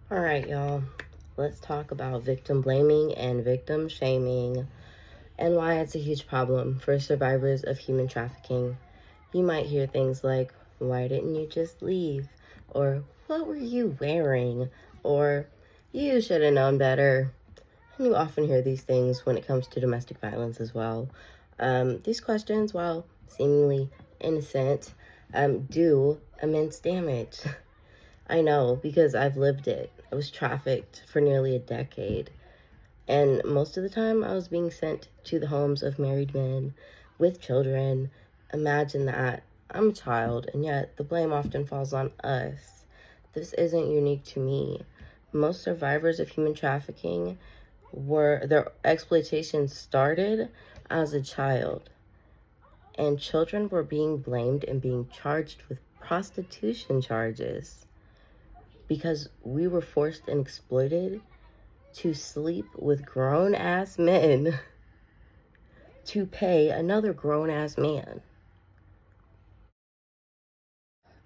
All right, y'all. Let's talk about victim blaming and victim shaming and why it's a huge problem for survivors of human trafficking. You might hear things like, "Why didn't you just leave?" Or, "What were you wearing?" Or, "You should have known better." And you often hear these things when it comes to domestic violence as well. These questions, while seemingly innocent, do immense damage. I know because I've lived it. I was trafficked for nearly a decade. And most of the time, I was being sent to the homes of married men with children. Imagine that. I'm a child, and yet the blame often falls on us. This isn't unique to me. Most survivors of human trafficking their exploitation started as a child, and children were being blamed and being charged with prostitution charges because we were forced and exploited to sleep with grown ass men to pay another grown ass man.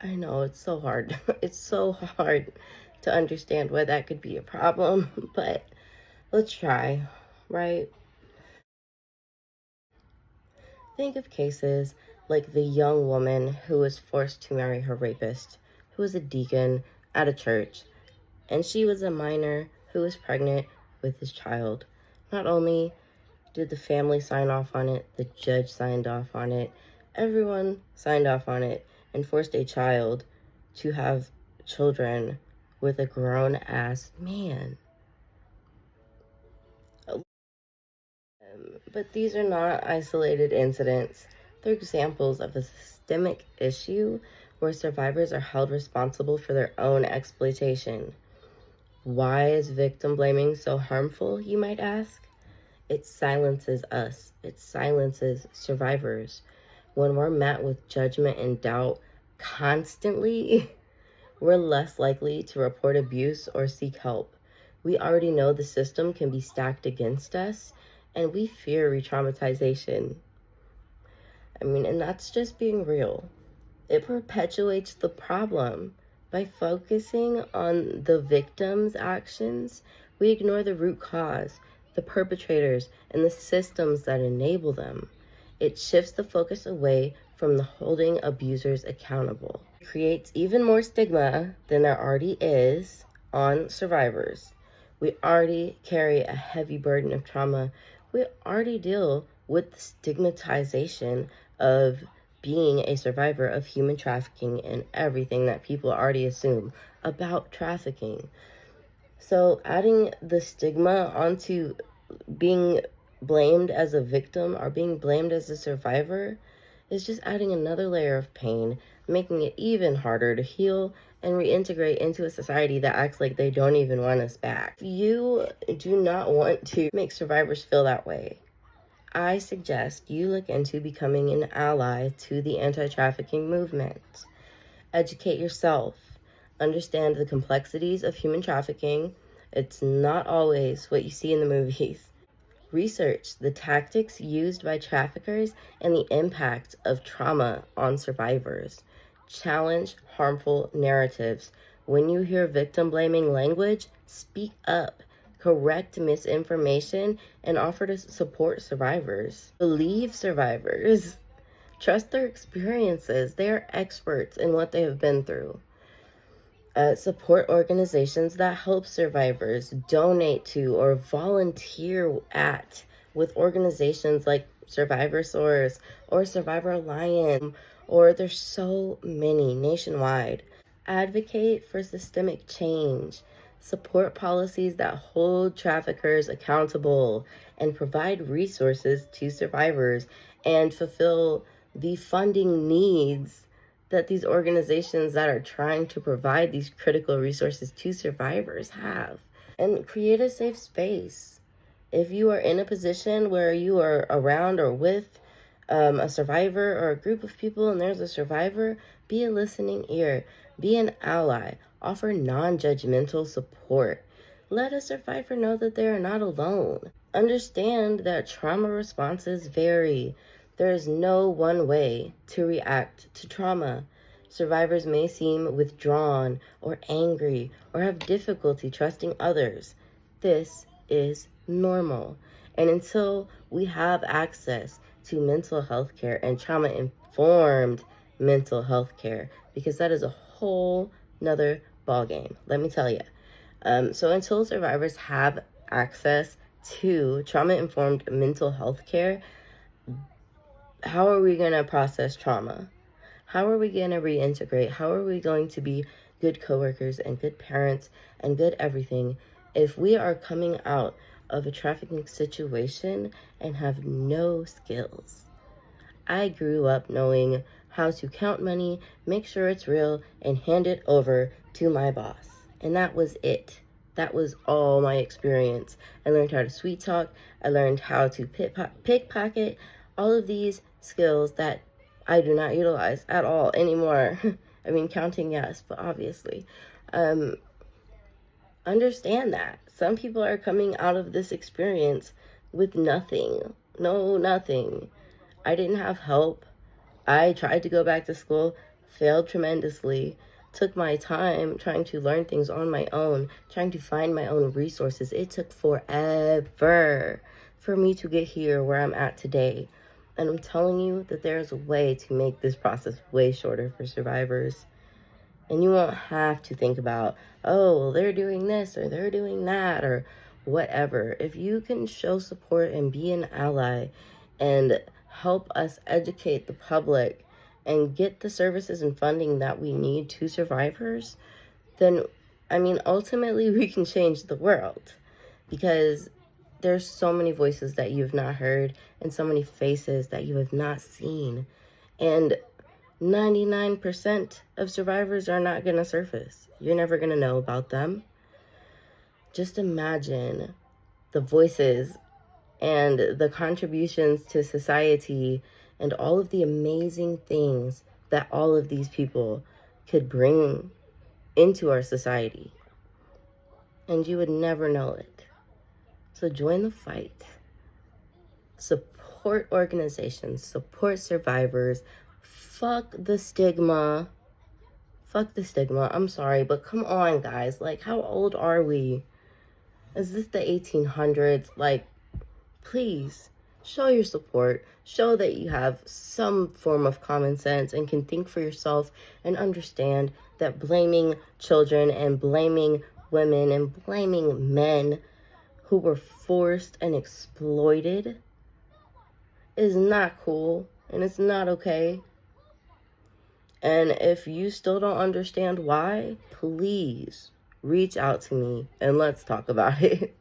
I know it's so hard. It's so hard to understand why that could be a problem, but let's try, right? Think of cases like the young woman who was forced to marry her rapist, who was a deacon at a church, and she was a minor who was pregnant with his child. Not only did the family sign off on it, the judge signed off on it, everyone signed off on it, and forced a child to have children with a grown ass man. But these are not isolated incidents. They're examples of a systemic issue where survivors are held responsible for their own exploitation. Why is victim blaming so harmful, you might ask? It silences us. It silences survivors. When we're met with judgment and doubt constantly, we're less likely to report abuse or seek help. We already know the system can be stacked against us, and we fear re-traumatization. And that's just being real. It perpetuates the problem. By focusing on the victim's actions, we ignore the root cause, the perpetrators, and the systems that enable them. It shifts the focus away from the holding abusers accountable. It creates even more stigma than there already is on survivors. We already carry a heavy burden of trauma. We already deal with the stigmatization of being a survivor of human trafficking and everything that people already assume about trafficking. So adding the stigma onto being blamed as a victim or being blamed as a survivor is just adding another layer of pain, making it even harder to heal and reintegrate into a society that acts like they don't even want us back. You do not want to make survivors feel that way. I suggest you look into becoming an ally to the anti-trafficking movement. Educate yourself. Understand the complexities of human trafficking. It's not always what you see in the movies. Research the tactics used by traffickers and the impact of trauma on survivors. Challenge harmful narratives. When you hear victim blaming language, speak up. Correct misinformation and offer to support survivors. Believe survivors. Trust their experiences. They are experts in what they have been through. Support organizations that help survivors, donate to or volunteer at with organizations like Survivor Source or Survivor Alliance, or there's so many nationwide. Advocate for systemic change. Support policies that hold traffickers accountable and provide resources to survivors and fulfill the funding needs that these organizations that are trying to provide these critical resources to survivors have. And create a safe space. If you are in a position where you are around or with a survivor or a group of people and there's a survivor, be a listening ear, be an ally, offer non-judgmental support. Let a survivor know that they are not alone. Understand that trauma responses vary. There is no one way to react to trauma. Survivors may seem withdrawn or angry or have difficulty trusting others. This is normal. And until we have access to mental health care and trauma-informed mental health care, because that is a whole nother ballgame, let me tell you. So until survivors have access to trauma-informed mental health care, how are we going to process trauma? How are we going to reintegrate? How are we going to be good coworkers and good parents and good everything if we are coming out of a trafficking situation and have no skills? I grew up knowing how to count money, make sure it's real, and hand it over to my boss. And that was it. That was all my experience. I learned how to sweet talk. I learned how to pickpocket. All of these skills that I do not utilize at all anymore. I mean, counting, yes, but obviously. Understand that. Some people are coming out of this experience with nothing. No, nothing. I didn't have help. I tried to go back to school, failed tremendously, took my time trying to learn things on my own, trying to find my own resources. It took forever for me to get here where I'm at today. And I'm telling you that there's a way to make this process way shorter for survivors. And you won't have to think about, oh, well, they're doing this or they're doing that or whatever. If you can show support and be an ally and help us educate the public and get the services and funding that we need to survivors, then, I mean, ultimately we can change the world, because there's so many voices that you've not heard and so many faces that you have not seen. And 99% of survivors are not going to surface. You're never going to know about them. Just imagine the voices and the contributions to society and all of the amazing things that all of these people could bring into our society. And you would never know it. So join the fight. Support organizations, support survivors. Fuck the stigma. Fuck the stigma. I'm sorry, but come on, guys. Like, how old are we? Is this the 1800s? Like, please, show your support. Show that you have some form of common sense and can think for yourself and understand that blaming children and blaming women and blaming men who were forced and exploited is not cool and it's not okay. And if you still don't understand why, please reach out to me and let's talk about it.